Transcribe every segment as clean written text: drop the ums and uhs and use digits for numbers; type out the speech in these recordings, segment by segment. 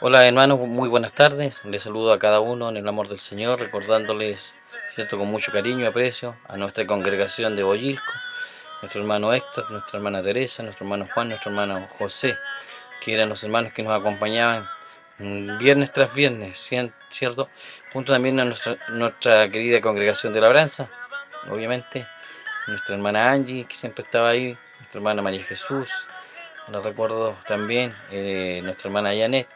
Hola hermanos, muy buenas tardes. Les saludo a cada uno en el amor del Señor, recordándoles, cierto, con mucho cariño y aprecio a nuestra congregación de Boyilco, nuestro hermano Héctor, nuestra hermana Teresa, nuestro hermano Juan, nuestro hermano José, que eran los hermanos que nos acompañaban viernes tras viernes, ¿cierto? Junto también a nuestra querida congregación de labranza, obviamente, nuestra hermana Angie, que siempre estaba ahí, nuestra hermana María Jesús, la recuerdo también, nuestra hermana Janet,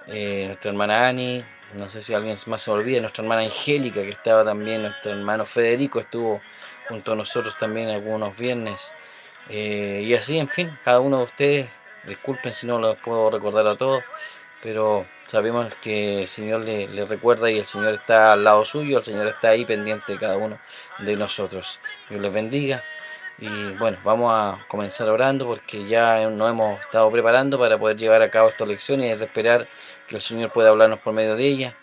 nuestra hermana Ani, no sé si alguien más se olvida, nuestra hermana Angélica que estaba también, nuestro hermano Federico estuvo junto a nosotros también algunos viernes, y así, en fin, cada uno de ustedes, disculpen si no los puedo recordar a todos, pero sabemos que el Señor le recuerda y el Señor está al lado suyo, el Señor está ahí pendiente de cada uno de nosotros. Dios les bendiga. Y bueno, vamos a comenzar orando porque ya nos hemos estado preparando para poder llevar a cabo esta lección y es de esperar que el Señor pueda hablarnos por medio de ella.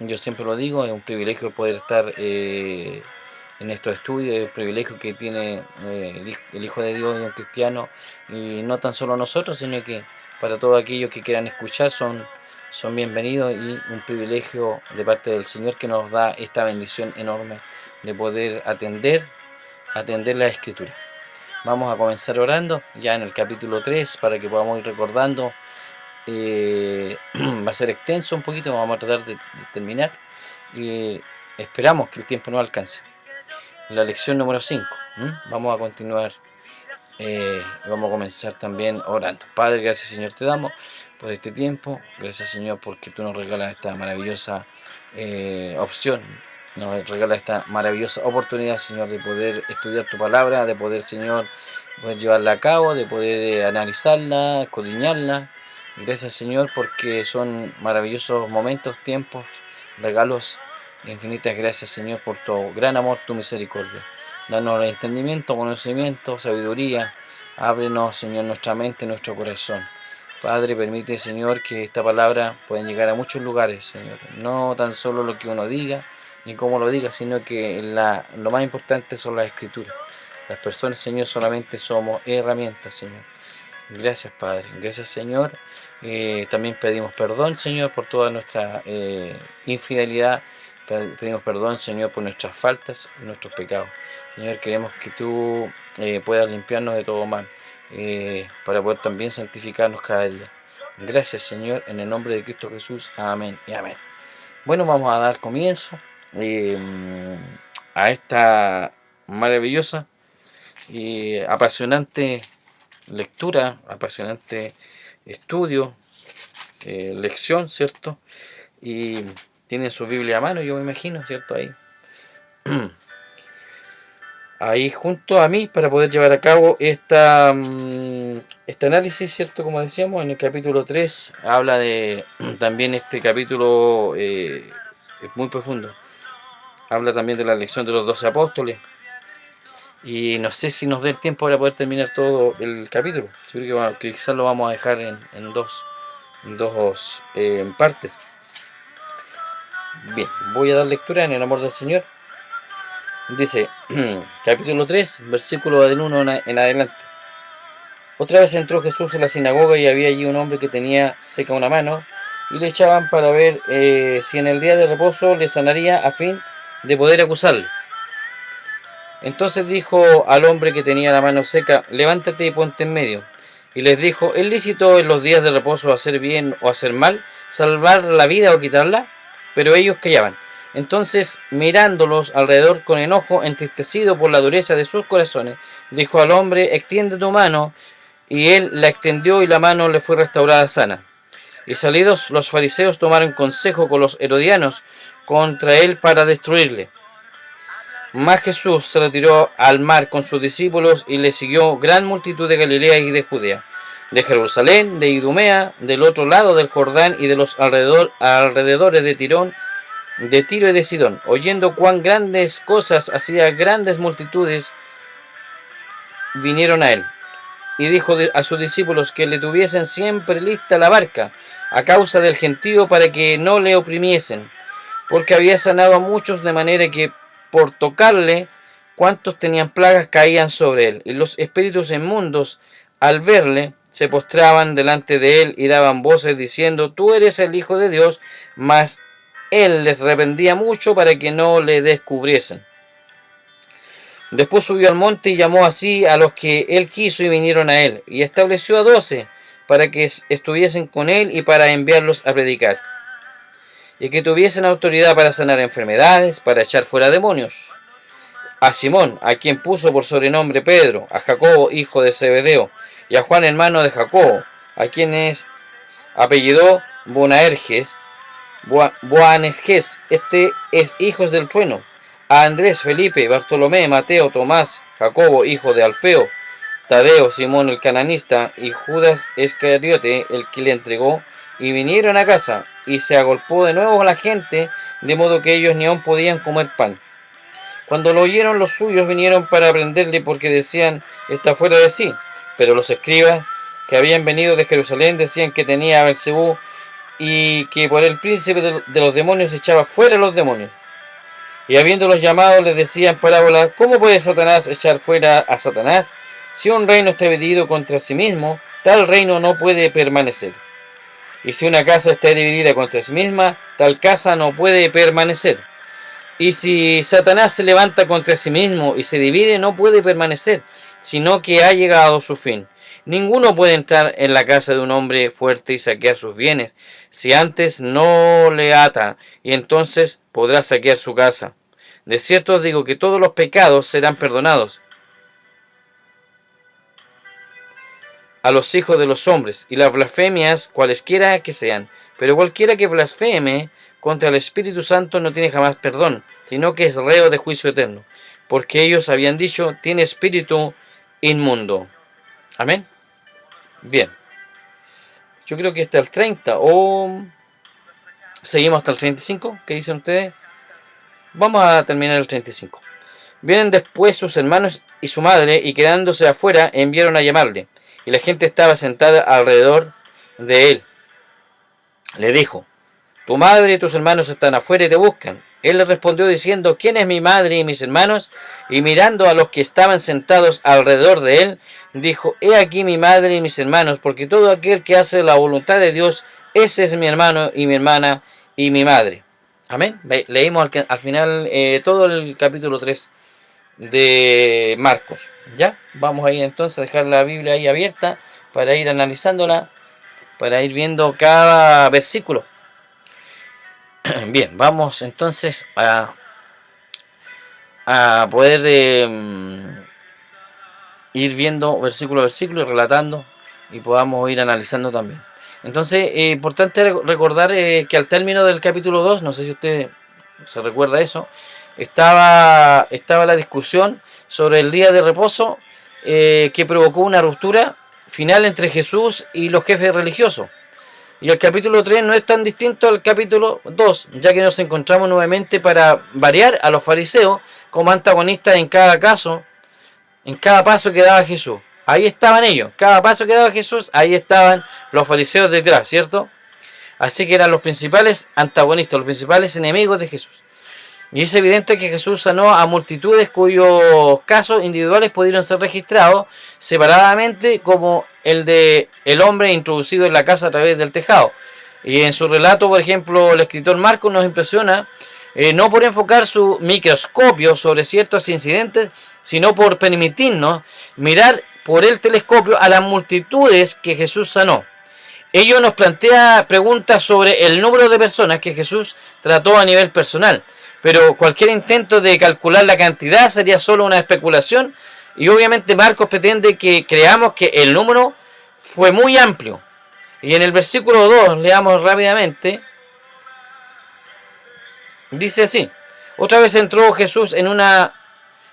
Yo siempre lo digo, es un privilegio poder estar en estos estudios, es un privilegio que tiene el Hijo de Dios y un cristiano, y no tan solo nosotros, sino que para todos aquellos que quieran escuchar son bienvenidos, y un privilegio de parte del Señor que nos da esta bendición enorme de poder atender la Escritura. Vamos a comenzar orando ya en el capítulo 3 para que podamos ir recordando. Va a ser extenso un poquito, vamos a tratar de terminar y esperamos que el tiempo no alcance. La lección número 5, vamos a continuar, vamos a comenzar también orando. Padre, gracias Señor te damos por este tiempo, gracias Señor porque tú nos regalas esta maravillosa opción, nos regalas esta maravillosa oportunidad, Señor, de poder estudiar tu palabra, de poder, Señor, poder llevarla a cabo, de poder analizarla, escudriñarla. Gracias, Señor, porque son maravillosos momentos, tiempos, regalos. Infinitas gracias, Señor, por tu gran amor, tu misericordia. Danos entendimiento, conocimiento, sabiduría. Ábrenos, Señor, nuestra mente, nuestro corazón. Padre, permite, Señor, que esta palabra pueda llegar a muchos lugares, Señor. No tan solo lo que uno diga, ni cómo lo diga, sino que lo más importante son las escrituras. Las personas, Señor, solamente somos herramientas, Señor. Gracias, Padre. Gracias, Señor. También pedimos perdón, Señor, por toda nuestra infidelidad. Pedimos perdón, Señor, por nuestras faltas y nuestros pecados. Señor, queremos que tú puedas limpiarnos de todo mal, para poder también santificarnos cada día. Gracias, Señor, en el nombre de Cristo Jesús. Amén y amén. Bueno, vamos a dar comienzo a esta maravillosa y apasionante lectura, apasionante estudio, lección, ¿cierto? Y tienen su Biblia a mano, yo me imagino, ¿cierto? Ahí junto a mí para poder llevar a cabo este análisis, ¿cierto? Como decíamos, en el capítulo 3 habla de, también este capítulo es muy profundo, habla también de la elección de los 12 apóstoles, y no sé si nos dé el tiempo para poder terminar todo el capítulo. Yo creo que quizás lo vamos a dejar en dos partes. Bien, voy a dar lectura en el amor del Señor. Dice, capítulo 3, versículo del 1 en adelante. Otra vez entró Jesús en la sinagoga y había allí un hombre que tenía seca una mano, y le echaban para ver si en el día de reposo le sanaría, a fin de poder acusarle. Entonces dijo al hombre que tenía la mano seca, levántate y ponte en medio. Y les dijo, ¿es lícito en los días de reposo hacer bien o hacer mal, salvar la vida o quitarla? Pero ellos callaban. Entonces, mirándolos alrededor con enojo, entristecido por la dureza de sus corazones, dijo al hombre, extiende tu mano. Y él la extendió y la mano le fue restaurada sana. Y salidos los fariseos tomaron consejo con los herodianos contra él para destruirle. Mas Jesús se retiró al mar con sus discípulos y le siguió gran multitud de Galilea y de Judea, de Jerusalén, de Idumea, del otro lado del Jordán y de los alrededores de Tiro y de Sidón. Oyendo cuán grandes cosas hacía, grandes multitudes vinieron a él. Y dijo a sus discípulos que le tuviesen siempre lista la barca, a causa del gentío, para que no le oprimiesen, porque había sanado a muchos, de manera que por tocarle, cuantos tenían plagas caían sobre él. Y los espíritus inmundos, al verle, se postraban delante de él y daban voces diciendo: tú eres el Hijo de Dios. Mas él les reprendía mucho para que no le descubriesen. Después subió al monte y llamó así a los que él quiso y vinieron a él, y estableció a 12 para que estuviesen con él y para enviarlos a predicar, y que tuviesen autoridad para sanar enfermedades, para echar fuera demonios. A Simón, a quien puso por sobrenombre Pedro, a Jacobo, hijo de Zebedeo, y a Juan, hermano de Jacobo, a quienes apellidó Boanerges, este es hijos del trueno, a Andrés, Felipe, Bartolomé, Mateo, Tomás, Jacobo, hijo de Alfeo, Tadeo, Simón el cananista y Judas Iscariote, el que le entregó, y vinieron a casa, y se agolpó de nuevo a la gente, de modo que ellos ni aún podían comer pan. Cuando lo oyeron los suyos, vinieron para prenderle, porque decían: está fuera de sí. Pero los escribas que habían venido de Jerusalén decían que tenía a Beelzebú, y que por el príncipe de los demonios echaba fuera los demonios. Y habiéndolos llamado, les decían parábolas: ¿cómo puede Satanás echar fuera a Satanás? Si un reino está dividido contra sí mismo, tal reino no puede permanecer. Y si una casa está dividida contra sí misma, tal casa no puede permanecer. Y si Satanás se levanta contra sí mismo y se divide, no puede permanecer, sino que ha llegado su fin. Ninguno puede entrar en la casa de un hombre fuerte y saquear sus bienes, si antes no le ata, y entonces podrá saquear su casa. De cierto os digo que todos los pecados serán perdonados a los hijos de los hombres, y las blasfemias cualesquiera que sean. Pero cualquiera que blasfeme contra el Espíritu Santo no tiene jamás perdón, sino que es reo de juicio eterno, porque ellos habían dicho: tiene espíritu inmundo. Amén. Bien, yo creo que hasta el 30, o seguimos hasta el 35, ¿qué dicen ustedes? Vamos a terminar el 35. Vienen después sus hermanos y su madre, y quedándose afuera enviaron a llamarle, y la gente estaba sentada alrededor de él. Le dijo: tu madre y tus hermanos están afuera y te buscan. Él le respondió diciendo: ¿quién es mi madre y mis hermanos? Y mirando a los que estaban sentados alrededor de él, dijo: he aquí mi madre y mis hermanos, porque todo aquel que hace la voluntad de Dios, ese es mi hermano y mi hermana y mi madre. Amén. Leímos al final todo el capítulo 3 de Marcos. ¿Ya? Vamos a ir entonces a dejar la Biblia ahí abierta para ir analizándola, para ir viendo cada versículo. Bien, vamos entonces a poder ir viendo versículo a versículo y relatando, y podamos ir analizando también. Entonces, importante recordar que al término del capítulo 2, no sé si usted se recuerda eso, estaba la discusión sobre el día de reposo que provocó una ruptura final entre Jesús y los jefes religiosos. Y el capítulo 3 no es tan distinto al capítulo 2, ya que nos encontramos nuevamente, para variar, a los fariseos como antagonistas en cada caso, en cada paso que daba Jesús. Ahí estaban ellos, cada paso que daba Jesús, ahí estaban los fariseos detrás, ¿cierto? Así que eran los principales antagonistas, los principales enemigos de Jesús. Y es evidente que Jesús sanó a multitudes cuyos casos individuales pudieron ser registrados separadamente, como el de el hombre introducido en la casa a través del tejado. Y en su relato, por ejemplo, el escritor Marcos nos impresiona no por enfocar su microscopio sobre ciertos incidentes, sino por permitirnos mirar por el telescopio a las multitudes que Jesús sanó. Ello nos plantea preguntas sobre el número de personas que Jesús trató a nivel personal. Pero cualquier intento de calcular la cantidad sería solo una especulación, y obviamente Marcos pretende que creamos que el número fue muy amplio. Y en el versículo 2, leamos rápidamente, dice así: otra vez entró Jesús en una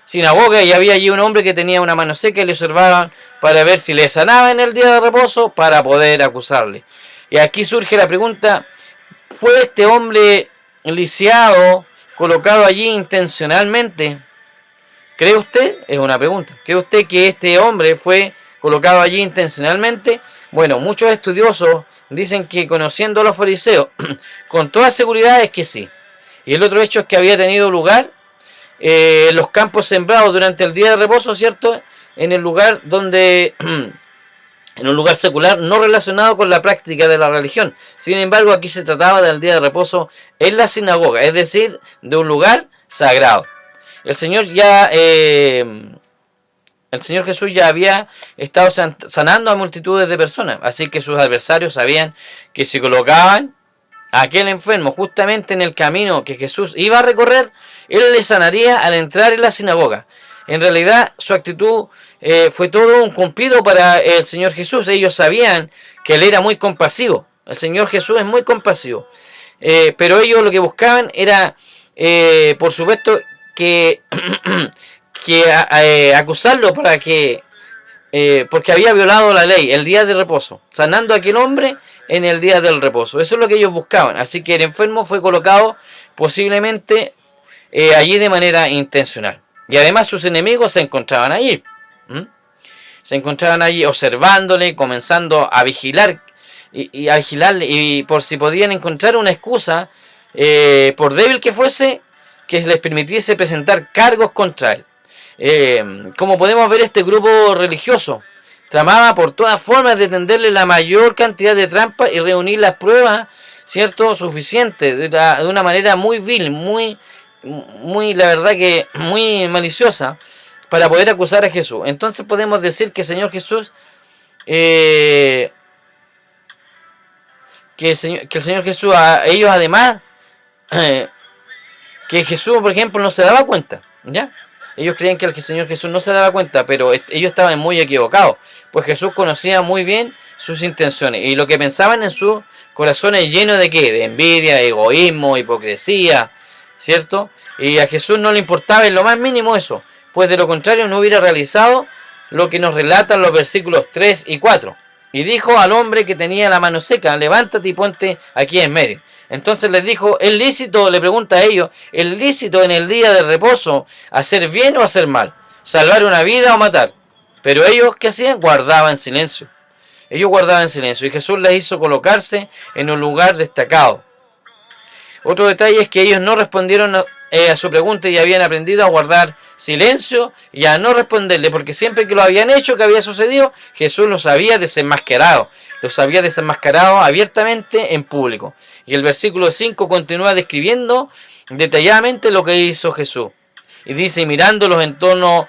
sinagoga, y había allí un hombre que tenía una mano seca, y le observaban para ver si le sanaba en el día de reposo, para poder acusarle. Y aquí surge la pregunta: ¿fue este hombre lisiado colocado allí intencionalmente? ¿Cree usted? Es una pregunta. ¿Cree usted que este hombre fue colocado allí intencionalmente? Bueno, muchos estudiosos dicen que, conociendo a los fariseos, con toda seguridad es que sí. Y el otro hecho es que había tenido lugar los campos sembrados durante el día de reposo, ¿cierto? En el lugar donde en un lugar secular no relacionado con la práctica de la religión. Sin embargo, aquí se trataba del día de reposo en la sinagoga, es decir, de un lugar sagrado. El Señor Jesús ya había estado sanando a multitudes de personas, así que sus adversarios sabían que si colocaban a aquel enfermo justamente en el camino que Jesús iba a recorrer, él le sanaría al entrar en la sinagoga. En realidad, su actitud fue todo un cumplido para el Señor Jesús. Ellos sabían que él era muy compasivo. El Señor Jesús es muy compasivo. Pero ellos lo que buscaban era, por supuesto, que, acusarlo para que porque había violado la ley, el día de reposo, sanando a aquel hombre en el día del reposo. Eso es lo que ellos buscaban. Así que el enfermo fue colocado posiblemente allí de manera intencional. Y además sus enemigos se encontraban allí. Se encontraban allí observándole, comenzando a vigilar y a vigilarle, y por si podían encontrar una excusa, por débil que fuese, que les permitiese presentar cargos contra él. Como podemos ver, este grupo religioso tramaba por todas formas de tenderle la mayor cantidad de trampas y reunir las pruebas, ¿cierto?, suficientes, de una manera muy vil, muy, la verdad que muy maliciosa, para poder acusar a Jesús. Entonces podemos decir que el Señor Jesús, que el Señor Jesús, a ellos además, que Jesús, por ejemplo, no se daba cuenta, ¿ya? Ellos creían que el Señor Jesús no se daba cuenta, pero ellos estaban muy equivocados, pues Jesús conocía muy bien sus intenciones y lo que pensaban en sus corazones llenos de ¿qué? De envidia, egoísmo, hipocresía, ¿cierto? Y a Jesús no le importaba en lo más mínimo eso, pues de lo contrario no hubiera realizado lo que nos relatan los versículos 3 y 4. Y dijo al hombre que tenía la mano seca, levántate y ponte aquí en medio. Entonces les dijo, ¿es lícito? Le pregunta a ellos, ¿es lícito en el día de reposo hacer bien o hacer mal? ¿Salvar una vida o matar? Pero ellos, ¿qué hacían? Guardaban silencio. Ellos guardaban silencio y Jesús les hizo colocarse en un lugar destacado. Otro detalle es que ellos no respondieron a su pregunta y habían aprendido a guardar silencio y a no responderle, porque siempre que lo habían hecho, que había sucedido, Jesús los había desenmascarado. Los había desenmascarado abiertamente en público. Y el versículo 5 continúa describiendo detalladamente lo que hizo Jesús. Y dice, mirándolos en torno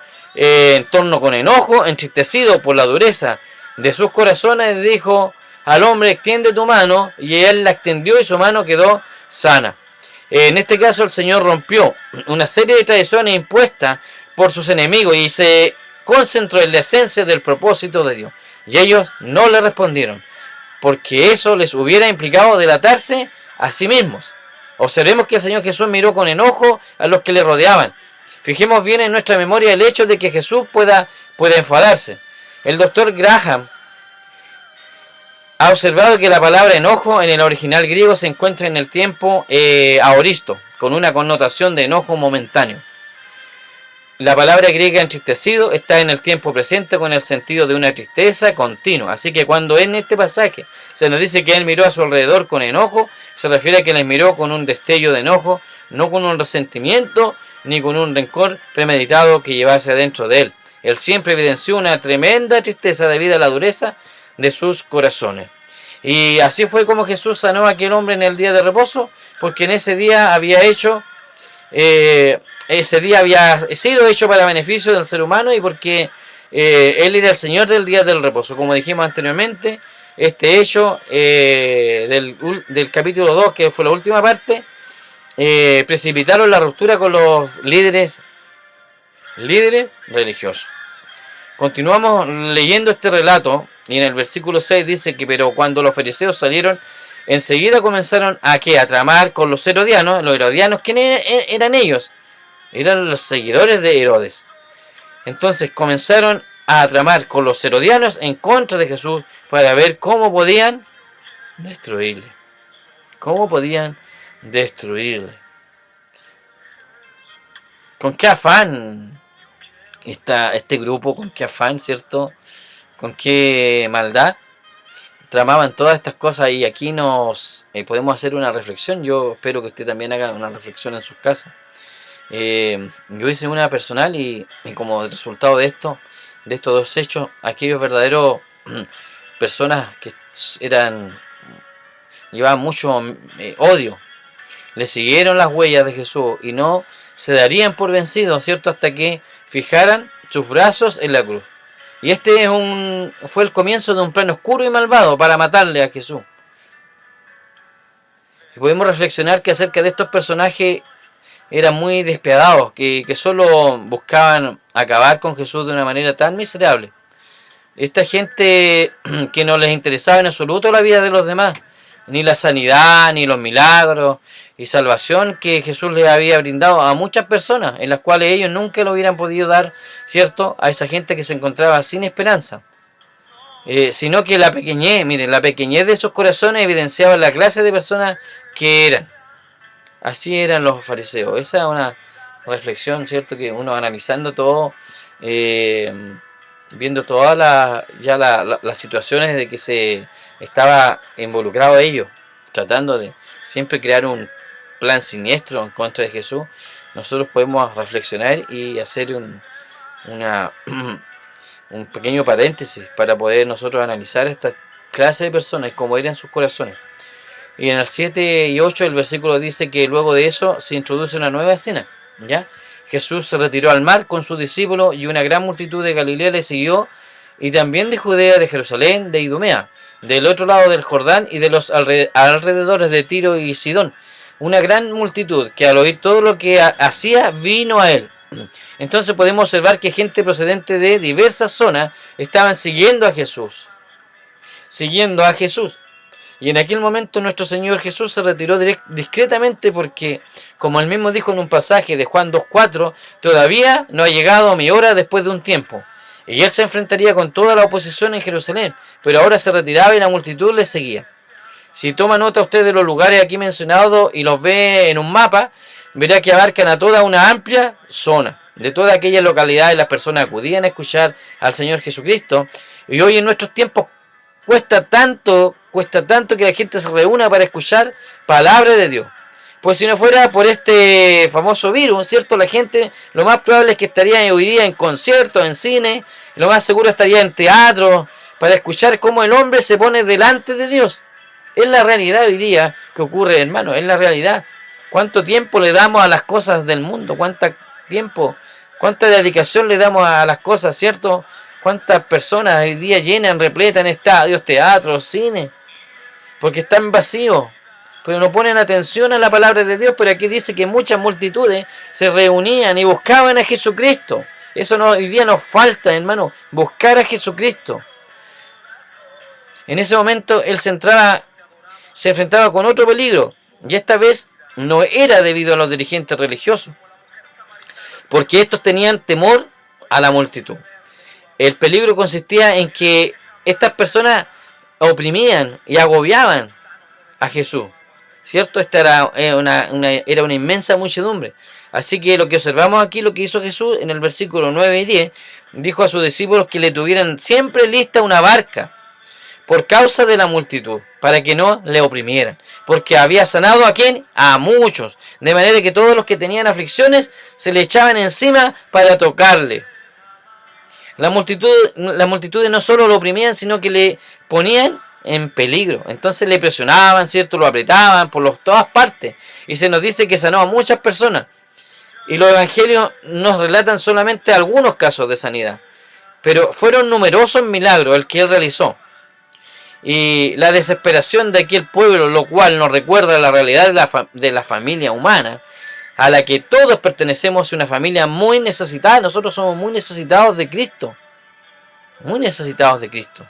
con enojo, entristecido por la dureza de sus corazones, dijo al hombre, extiende tu mano, y él la extendió y su mano quedó sana. En este caso el Señor rompió una serie de tradiciones impuestas por sus enemigos y se concentró en la esencia del propósito de Dios. Y ellos no le respondieron, porque eso les hubiera implicado delatarse a sí mismos. Observemos que el Señor Jesús miró con enojo a los que le rodeaban. Fijemos bien en nuestra memoria el hecho de que Jesús pueda enfadarse. El doctor Graham ha observado que la palabra enojo en el original griego se encuentra en el tiempo aoristo, con una connotación de enojo momentáneo. La palabra griega entristecido está en el tiempo presente con el sentido de una tristeza continua. Así que cuando en este pasaje se nos dice que él miró a su alrededor con enojo, se refiere a que les miró con un destello de enojo, no con un resentimiento ni con un rencor premeditado que llevase dentro de él. Él siempre evidenció una tremenda tristeza debido a la dureza de sus corazones. Y así fue como Jesús sanó a aquel hombre en el día de reposo, porque en ese día había sido hecho para beneficio del ser humano y porque él era el Señor del día del reposo. Como dijimos anteriormente, este hecho del capítulo 2, que fue la última parte, precipitaron la ruptura con los líderes religiosos. Continuamos leyendo este relato y en el versículo 6 dice que pero cuando los fariseos salieron, enseguida comenzaron a tramar con los herodianos. Los herodianos, ¿quiénes eran ellos? Eran los seguidores de Herodes. Entonces comenzaron a tramar con los herodianos en contra de Jesús para ver cómo podían destruirle. ¿Cómo podían destruirle? ¿Con qué afán este grupo? ¿Con qué afán, cierto? ¿Con qué maldad tramaban todas estas cosas? Y aquí nos podemos hacer una reflexión. Yo espero que usted también haga una reflexión en sus casas. Yo hice una personal y como resultado de estos dos hechos, aquellos verdaderos personas que llevaban mucho odio, le siguieron las huellas de Jesús y no se darían por vencidos, ¿cierto? Hasta que fijaran sus brazos en la cruz. Y este fue el comienzo de un plan oscuro y malvado para matarle a Jesús. Y podemos reflexionar que acerca de estos personajes eran muy despiadados, que solo buscaban acabar con Jesús de una manera tan miserable. Esta gente que no les interesaba en absoluto la vida de los demás, ni la sanidad, ni los milagros y salvación que Jesús les había brindado a muchas personas, en las cuales ellos nunca lo hubieran podido dar, ¿cierto?, a esa gente que se encontraba sin esperanza. Sino que la pequeñez, miren, la pequeñez de sus corazones evidenciaba la clase de personas que eran. Así eran los fariseos. Esa es una reflexión, ¿cierto?, que uno analizando todo, viendo todas las situaciones de que se estaba involucrado ellos, tratando de siempre crear un plan siniestro en contra de Jesús, nosotros podemos reflexionar y hacer un pequeño paréntesis para poder nosotros analizar esta clase de personas, cómo eran sus corazones. Y en el 7 y 8 el versículo dice que luego de eso se introduce una nueva escena, ¿ya? Jesús se retiró al mar con sus discípulos y una gran multitud de Galilea le siguió, y también de Judea, de Jerusalén, de Idumea, del otro lado del Jordán y de los alrededores de Tiro y Sidón. Una gran multitud que al oír todo lo que hacía vino a él. Entonces podemos observar que gente procedente de diversas zonas estaban siguiendo a Jesús. Y en aquel momento nuestro Señor Jesús se retiró discretamente porque, como él mismo dijo en un pasaje de Juan 2:4, todavía no ha llegado mi hora después de un tiempo. Y él se enfrentaría con toda la oposición en Jerusalén, pero ahora se retiraba y la multitud le seguía. Si toma nota usted de los lugares aquí mencionados y los ve en un mapa, verá que abarcan a toda una amplia zona. De todas aquellas localidades las personas acudían a escuchar al Señor Jesucristo. Y hoy en nuestros tiempos cuesta tanto que la gente se reúna para escuchar palabra de Dios. Pues si no fuera por este famoso virus, ¿cierto? La gente lo más probable es que estaría hoy día en conciertos, en cine, lo más seguro estaría en teatro, para escuchar cómo el hombre se pone delante de Dios. Es la realidad hoy día que ocurre, hermano, es la realidad. ¿Cuánto tiempo le damos a las cosas del mundo? ¿Cuánta dedicación le damos a las cosas, cierto? ¿Cuántas personas hoy día llenan, repletan estadios, teatros, cine? Porque están vacíos, pero no ponen atención a la palabra de Dios. Pero aquí dice que muchas multitudes se reunían y buscaban a Jesucristo. Eso hoy día nos falta, hermano, buscar a Jesucristo. En ese momento él se enfrentaba con otro peligro, y esta vez no era debido a los dirigentes religiosos, porque estos tenían temor a la multitud. El peligro consistía en que estas personas oprimían y agobiaban a Jesús, ¿cierto? Esta era una inmensa muchedumbre. Así que lo que observamos aquí, lo que hizo Jesús en el versículo 9 y 10, dijo a sus discípulos que le tuvieran siempre lista una barca por causa de la multitud, para que no le oprimieran, porque había sanado ¿a quién? A muchos, de manera que todos los que tenían aflicciones se le echaban encima para tocarle. Las multitudes no solo lo oprimían, sino que le ponían en peligro. Entonces le presionaban, ¿cierto? Lo apretaban por todas partes. Y se nos dice que sanó a muchas personas. Y los evangelios nos relatan solamente algunos casos de sanidad. Pero fueron numerosos milagros el que él realizó. Y la desesperación de aquel pueblo, lo cual nos recuerda la realidad de la familia humana, a la que todos pertenecemos, a una familia muy necesitada. Nosotros somos muy necesitados de Cristo. Muy necesitados de Cristo.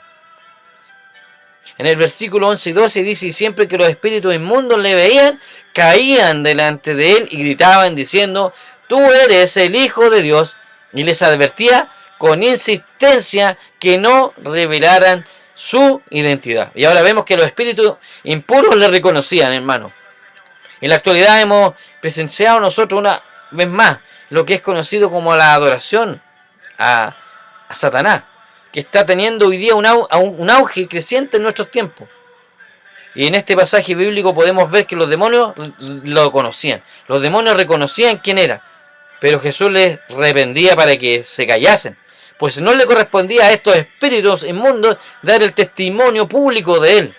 En el versículo 11 y 12 dice: y siempre que los espíritus inmundos le veían, caían delante de él y gritaban diciendo: tú eres el Hijo de Dios. Y les advertía con insistencia que no revelaran su identidad. Y ahora vemos que los espíritus impuros le reconocían, hermano. En la actualidad hemos presenciado nosotros una vez más lo que es conocido como la adoración a Satanás, que está teniendo hoy día un auge creciente en nuestros tiempos. Y en este pasaje bíblico podemos ver que los demonios lo conocían. Los demonios reconocían quién era, pero Jesús les reprendía para que se callasen, pues no le correspondía a estos espíritus inmundos dar el testimonio público de él.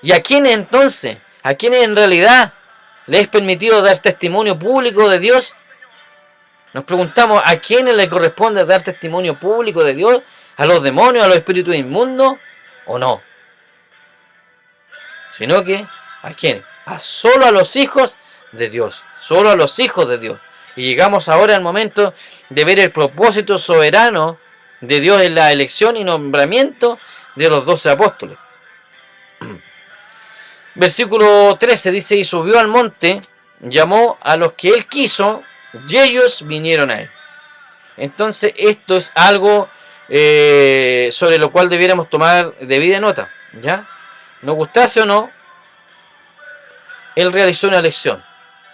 ¿Y a quiénes entonces? ¿A quiénes en realidad le es permitido dar testimonio público de Dios? Nos preguntamos, ¿a quiénes le corresponde dar testimonio público de Dios? ¿A los demonios, a los espíritus inmundos? ¿O no? Sino que, ¿a quién? Solo a los hijos de Dios. Solo a los hijos de Dios. Y llegamos ahora al momento de ver el propósito soberano de Dios en la elección y nombramiento de los 12 apóstoles. Versículo 13 dice, y subió al monte, llamó a los que él quiso, y ellos vinieron a él. Entonces esto es algo sobre lo cual debiéramos tomar debida nota, ¿ya? Nos gustase o no, él realizó una elección.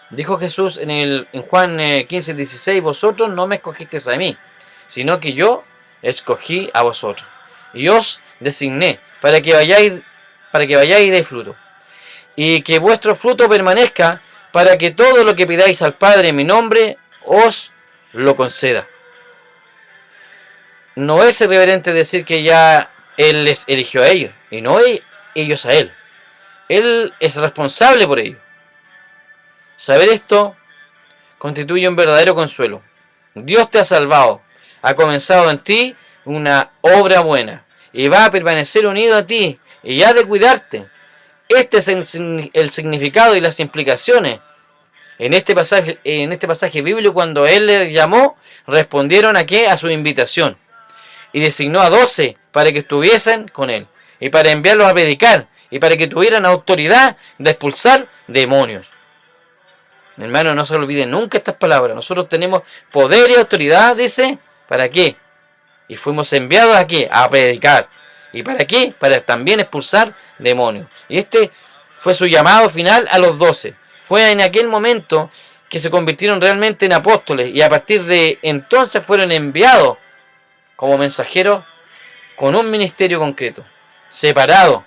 Dijo Jesús en Juan 15:16, vosotros no me escogisteis a mí, sino que yo escogí a vosotros. Y os designé para que vayáis y deis fruto. Y que vuestro fruto permanezca, para que todo lo que pidáis al Padre en mi nombre, os lo conceda. No es irreverente decir que ya Él les eligió a ellos, y no ellos a Él. Él es responsable por ello. Saber esto constituye un verdadero consuelo. Dios te ha salvado, ha comenzado en ti una obra buena, y va a permanecer unido a ti, y ha de cuidarte. Este es el significado y las implicaciones. En este pasaje bíblico, cuando Él les llamó, respondieron a ¿qué? A su invitación. Y designó a 12 para que estuviesen con Él, y para enviarlos a predicar, y para que tuvieran autoridad de expulsar demonios. Hermano, no se olviden nunca estas palabras. Nosotros tenemos poder y autoridad, dice, ¿para qué? Y fuimos enviados ¿a qué? A predicar. ¿Y para qué? Para también expulsar demonios. Y este fue su llamado final a los 12. Fue en aquel momento que se convirtieron realmente en apóstoles, y a partir de entonces fueron enviados como mensajeros con un ministerio concreto, separado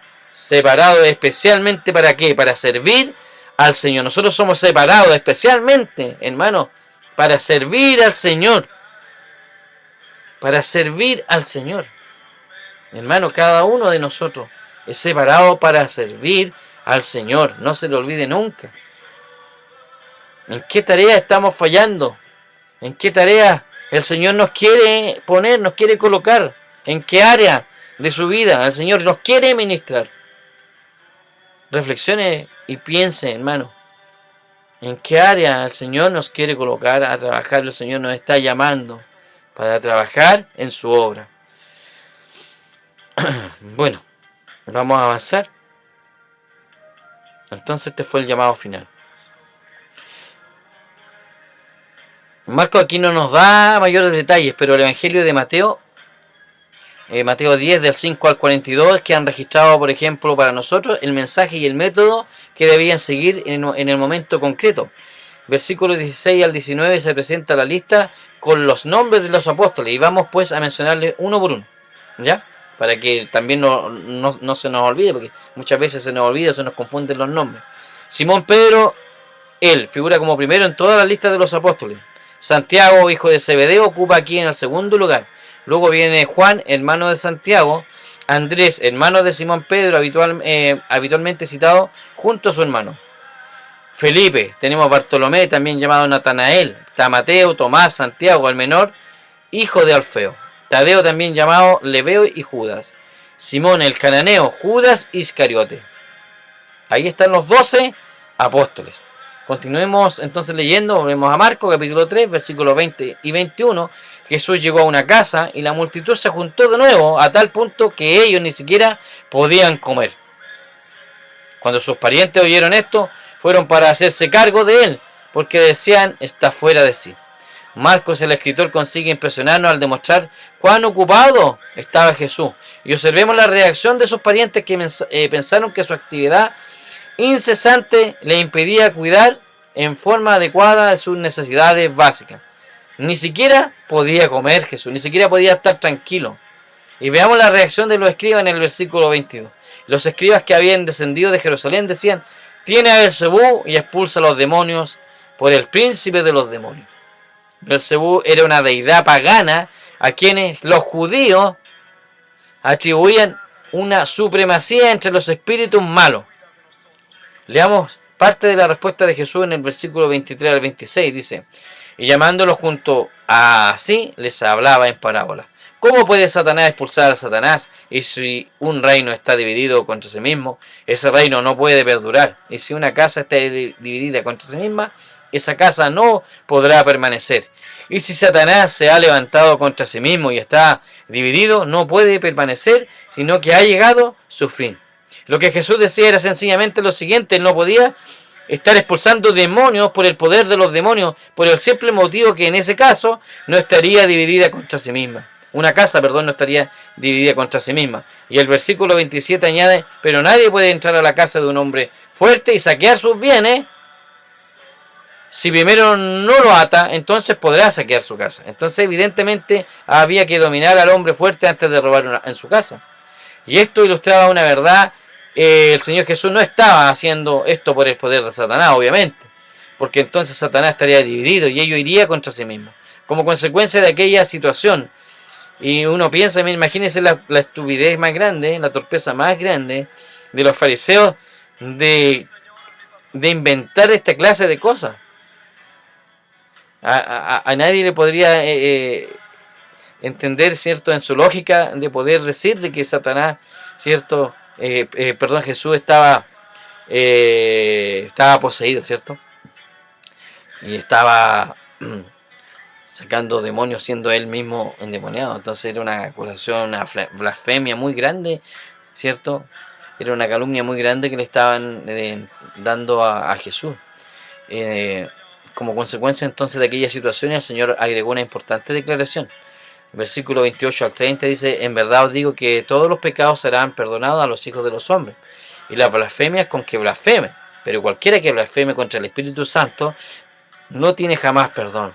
especialmente ¿para qué? Para servir al Señor. Nosotros somos separados especialmente, hermano, para servir al Señor. Para servir al Señor. Hermano, cada uno de nosotros es separado para servir al Señor. No se lo olvide nunca. ¿En qué tarea estamos fallando? ¿En qué tarea el Señor nos quiere poner, nos quiere colocar? ¿En qué área de su vida el Señor nos quiere ministrar? Reflexione y piense, hermano. ¿En qué área el Señor nos quiere colocar a trabajar? El Señor nos está llamando para trabajar en su obra. Bueno, vamos a avanzar. Entonces este fue el llamado final. Marcos aquí no nos da mayores detalles, pero el Evangelio de Mateo, Mateo 10 del 5 al 42, que han registrado, por ejemplo, para nosotros el mensaje y el método que debían seguir en el momento concreto. Versículos 16 al 19 se presenta la lista con los nombres de los apóstoles, y vamos pues a mencionarles uno por uno, ¿ya? Para que también no se nos olvide, porque muchas veces se nos olvida, se nos confunden los nombres. Simón Pedro, él figura como primero en todas las listas de los apóstoles. Santiago, hijo de Zebedeo, ocupa aquí en el segundo lugar. Luego viene Juan, hermano de Santiago. Andrés, hermano de Simón Pedro, habitualmente citado junto a su hermano. Felipe, tenemos Bartolomé, también llamado Natanael. Mateo, Tomás, Santiago, el menor, hijo de Alfeo. Tadeo, también llamado Lebeo, y Judas. Simón el cananeo, Judas Iscariote. Ahí están los 12 apóstoles. Continuemos entonces leyendo, volvemos a Marcos capítulo 3, versículos 20 y 21. Jesús llegó a una casa y la multitud se juntó de nuevo a tal punto que ellos ni siquiera podían comer. Cuando sus parientes oyeron esto, fueron para hacerse cargo de él, porque decían, está fuera de sí. Marcos, el escritor, consigue impresionarnos al demostrar cuán ocupado estaba Jesús. Y observemos la reacción de sus parientes, que pensaron que su actividad incesante le impedía cuidar en forma adecuada de sus necesidades básicas. Ni siquiera podía comer Jesús, ni siquiera podía estar tranquilo. Y veamos la reacción de los escribas en el versículo 22. Los escribas que habían descendido de Jerusalén decían, tiene a Beelzebú y expulsa a los demonios por el príncipe de los demonios. Beelzebú era una deidad pagana a quienes los judíos atribuían una supremacía entre los espíritus malos. Leamos parte de la respuesta de Jesús en el versículo 23 al 26. Dice: y llamándolos junto a sí, les hablaba en parábola. ¿Cómo puede Satanás expulsar a Satanás? Y si un reino está dividido contra sí mismo, ese reino no puede perdurar. Y si una casa está dividida contra sí misma, esa casa no podrá permanecer. Y si Satanás se ha levantado contra sí mismo y está dividido, no puede permanecer, sino que ha llegado su fin. Lo que Jesús decía era sencillamente lo siguiente: él no podía estar expulsando demonios por el poder de los demonios, por el simple motivo que en ese caso no estaría dividida contra sí misma. Una casa, no estaría dividida contra sí misma. Y el versículo 27 añade: pero nadie puede entrar a la casa de un hombre fuerte y saquear sus bienes. Si primero no lo ata, entonces podrá saquear su casa. Entonces evidentemente había que dominar al hombre fuerte antes de robar en su casa. Y esto ilustraba una verdad. El Señor Jesús no estaba haciendo esto por el poder de Satanás, obviamente, porque entonces Satanás estaría dividido y ello iría contra sí mismo. Como consecuencia de aquella situación, y uno piensa, imagínense la estupidez más grande, la torpeza más grande de los fariseos de inventar esta clase de cosas. A nadie le podría entender, ¿cierto?, en su lógica de poder decir de que Satanás, ¿cierto?, Jesús estaba poseído, ¿cierto? Y estaba sacando demonios siendo él mismo endemoniado. Entonces era una acusación, una blasfemia muy grande, ¿cierto? Era una calumnia muy grande que le estaban dando a Jesús. Como consecuencia entonces de aquella situación, el Señor agregó una importante declaración. Versículo 28 al 30 dice: en verdad os digo que todos los pecados serán perdonados a los hijos de los hombres, y las blasfemias con que blasfeme, pero cualquiera que blasfeme contra el Espíritu Santo no tiene jamás perdón.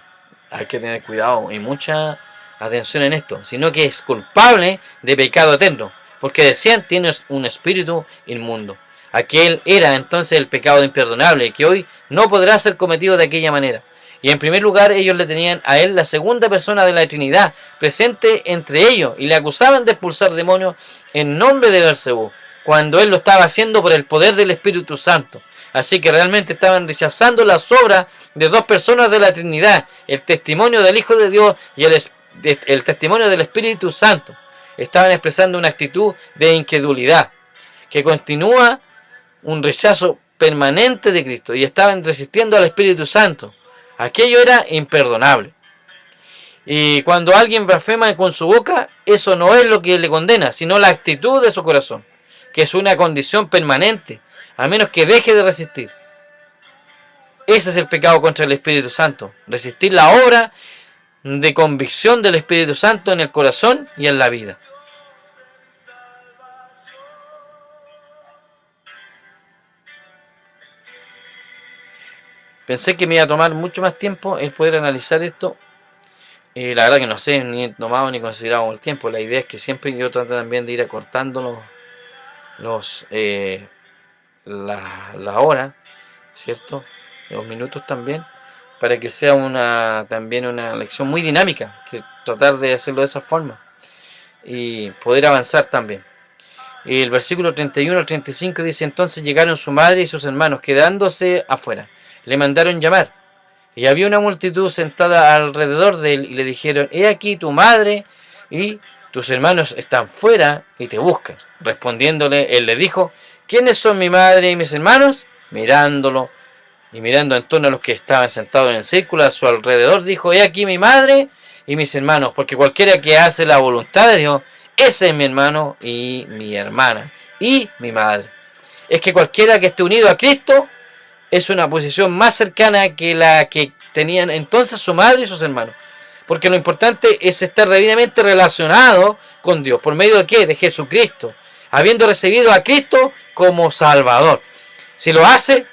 Hay que tener cuidado y mucha atención en esto, sino que es culpable de pecado eterno, porque decían: tiene un espíritu inmundo. Aquel era entonces el pecado imperdonable, que hoy no podrá ser cometido de aquella manera. Y en primer lugar ellos le tenían a él la segunda persona de la Trinidad presente entre ellos y le acusaban de expulsar demonios en nombre de Beelzebú, cuando él lo estaba haciendo por el poder del Espíritu Santo. Así que realmente estaban rechazando las obras de dos personas de la Trinidad, el testimonio del Hijo de Dios y el testimonio del Espíritu Santo. Estaban expresando una actitud de incredulidad que continúa un rechazo permanente de Cristo, y estaban resistiendo al Espíritu Santo. Aquello era imperdonable. Y cuando alguien blasfema con su boca, eso no es lo que le condena, sino la actitud de su corazón, que es una condición permanente, a menos que deje de resistir. Ese es el pecado contra el Espíritu Santo: resistir la obra de convicción del Espíritu Santo en el corazón y en la vida. Pensé que me iba a tomar mucho más tiempo el poder analizar esto. La verdad que no sé, ni he tomado ni considerado el tiempo. La idea es que siempre yo trato también de ir acortando la hora, ¿cierto? Los minutos también, para que sea también una lección muy dinámica, que tratar de hacerlo de esa forma y poder avanzar también. Y el versículo 31 al 35 dice: entonces llegaron su madre y sus hermanos, quedándose afuera. Le mandaron llamar, y había una multitud sentada alrededor de él, y le dijeron: he aquí tu madre y tus hermanos están fuera y te buscan. Respondiéndole, él le dijo: ¿quiénes son mi madre y mis hermanos? Mirándolo y mirando en torno a los que estaban sentados en el círculo a su alrededor, dijo: he aquí mi madre y mis hermanos, porque cualquiera que hace la voluntad de Dios, ese es mi hermano y mi hermana y mi madre. Es que cualquiera que esté unido a Cristo es una posición más cercana que la que tenían entonces su madre y sus hermanos. Porque lo importante es estar debidamente relacionado con Dios. ¿Por medio de qué? De Jesucristo. Habiendo recibido a Cristo como Salvador. Si lo hace,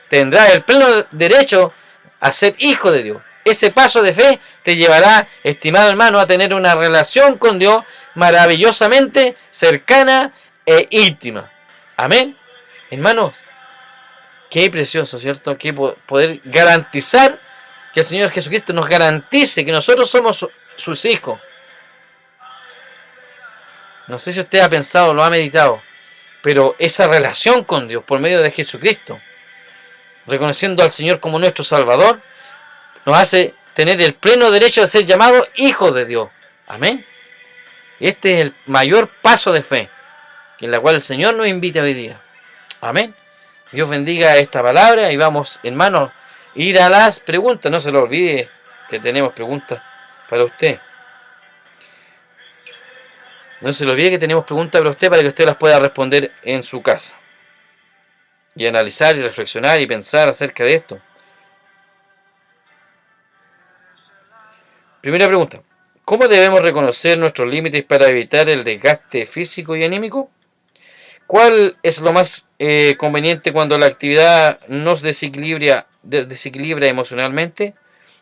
tendrá el pleno derecho a ser hijo de Dios. Ese paso de fe te llevará, estimado hermano, a tener una relación con Dios maravillosamente cercana e íntima. Amén. Hermanos, qué precioso, ¿cierto? Que poder garantizar, que el Señor Jesucristo nos garantice que nosotros somos sus hijos. No sé si usted ha pensado, lo ha meditado, pero esa relación con Dios por medio de Jesucristo, reconociendo al Señor como nuestro Salvador, nos hace tener el pleno derecho de ser llamados hijos de Dios. Amén. Este es el mayor paso de fe, en la cual el Señor nos invita hoy día. Amén. Dios bendiga esta palabra y vamos, hermanos, ir a las preguntas. No se lo olvide que tenemos preguntas para usted. No se lo olvide que tenemos preguntas para usted, para que usted las pueda responder en su casa. Y analizar y reflexionar y pensar acerca de esto. Primera pregunta. ¿Cómo debemos reconocer nuestros límites para evitar el desgaste físico y anímico? ¿Cuál es lo más conveniente cuando la actividad nos desequilibra emocionalmente?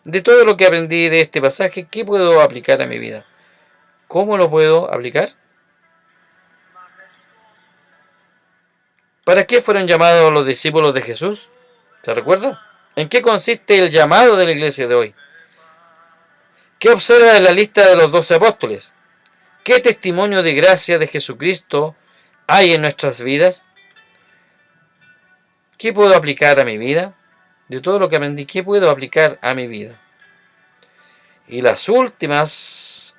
De todo lo que aprendí de este pasaje, ¿qué puedo aplicar a mi vida? ¿Cómo lo puedo aplicar? ¿Para qué fueron llamados los discípulos de Jesús? ¿Se recuerda? ¿En qué consiste el llamado de la iglesia de hoy? ¿Qué observa en la lista de los 12 apóstoles? ¿Qué testimonio de gracia de Jesucristo hay en nuestras vidas? ¿Qué puedo aplicar a mi vida? De todo lo que aprendí, ¿qué puedo aplicar a mi vida? Y las últimas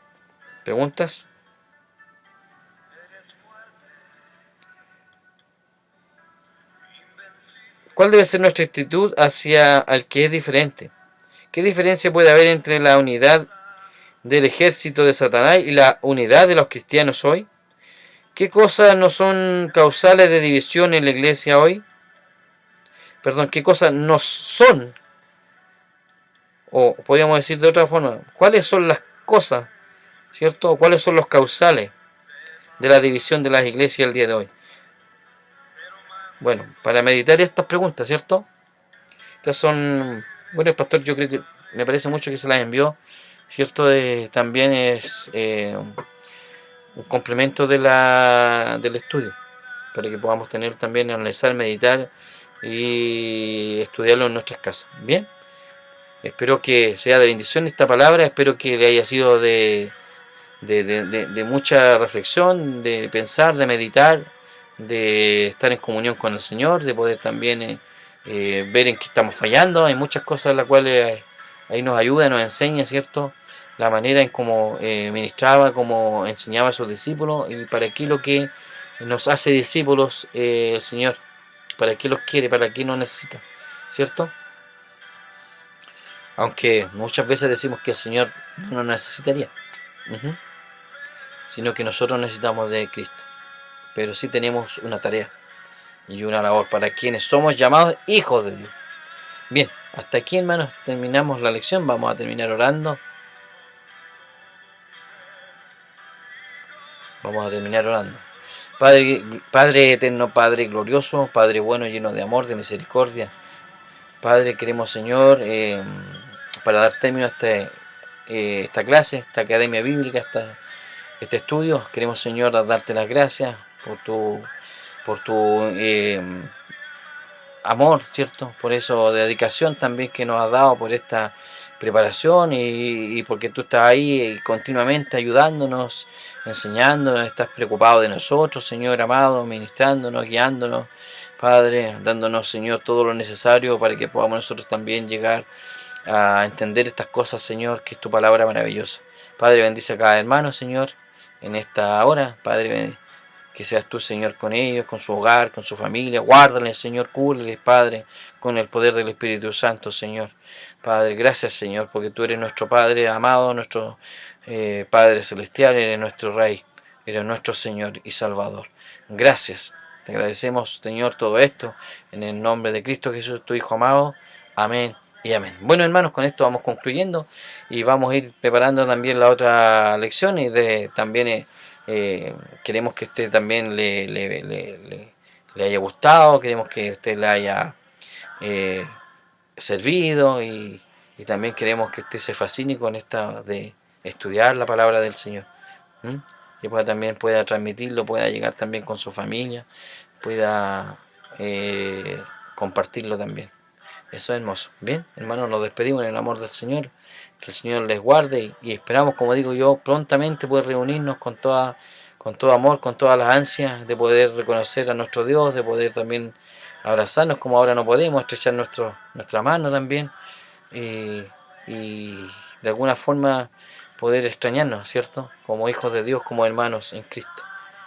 preguntas. ¿Cuál debe ser nuestra actitud hacia el que es diferente? ¿Qué diferencia puede haber entre la unidad del ejército de Satanás y la unidad de los cristianos hoy? ¿Qué cosas no son causales de división en la iglesia hoy? Perdón, ¿qué cosas no son? O podríamos decir de otra forma, ¿cuáles son las cosas, cierto? ¿Cuáles son los causales de la división de las iglesias el día de hoy? Bueno, para meditar estas preguntas, ¿cierto? Estas son, bueno, el pastor yo creo que me parece mucho que se las envió, ¿cierto? También es un complemento del estudio, para que podamos tener también, analizar, meditar y estudiarlo en nuestras casas. Bien, espero que sea de bendición esta palabra, espero que le haya sido de mucha reflexión, de pensar, de meditar, de estar en comunión con el Señor, de poder también ver en qué estamos fallando. Hay muchas cosas en las cuales ahí nos ayuda, nos enseña, ¿cierto? La manera en cómo ministraba, cómo enseñaba a sus discípulos y para qué lo que nos hace discípulos el Señor, para qué los quiere, para qué nos necesita, ¿cierto? Aunque muchas veces decimos que el Señor no nos necesitaría, sino que nosotros necesitamos de Cristo. Pero sí tenemos una tarea y una labor para quienes somos llamados hijos de Dios. Bien, hasta aquí, hermanos, terminamos la lección. Vamos a terminar orando. Padre eterno, Padre glorioso, Padre bueno, lleno de amor, de misericordia. Padre, queremos, Señor, para dar término a esta clase, esta academia bíblica, este estudio, queremos, Señor, darte las gracias por tu amor, ¿cierto? Por eso de dedicación también que nos has dado, por esta preparación y porque tú estás ahí continuamente ayudándonos, enseñándonos, estás preocupado de nosotros, Señor amado, ministrándonos, guiándonos, Padre, dándonos, Señor, todo lo necesario para que podamos nosotros también llegar a entender estas cosas, Señor, que es tu palabra maravillosa. Padre, bendice a cada hermano, Señor, en esta hora, Padre, que seas tú, Señor, con ellos, con su hogar, con su familia, guárdales, Señor, cúrales, Padre, con el poder del Espíritu Santo, Señor. Padre, gracias, Señor, porque tú eres nuestro Padre amado, nuestro Padre celestial, eres nuestro Rey, eres nuestro Señor y Salvador. Gracias, te agradecemos, Señor, todo esto, en el nombre de Cristo Jesús, tu Hijo amado. Amén y amén. Bueno, hermanos, con esto vamos concluyendo y vamos a ir preparando también la otra lección y también queremos que usted también le haya gustado, queremos que usted le haya servido y también queremos que usted se fascine con esta de estudiar la palabra del Señor. Que también pueda transmitirlo, pueda llegar también con su familia, pueda compartirlo también. Eso es hermoso. Bien, hermanos, nos despedimos en el amor del Señor. Que el Señor les guarde y esperamos, como digo yo, prontamente poder reunirnos con toda con todo amor, con todas las ansias de poder reconocer a nuestro Dios, de poder también abrazarnos como ahora no podemos, estrechar nuestra mano también y de alguna forma poder extrañarnos, ¿cierto? Como hijos de Dios, como hermanos en Cristo.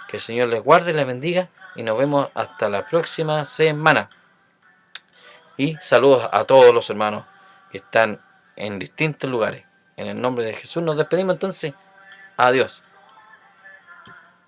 Que el Señor les guarde y les bendiga y nos vemos hasta la próxima semana. Y saludos a todos los hermanos que están en distintos lugares. En el nombre de Jesús nos despedimos entonces. Adiós.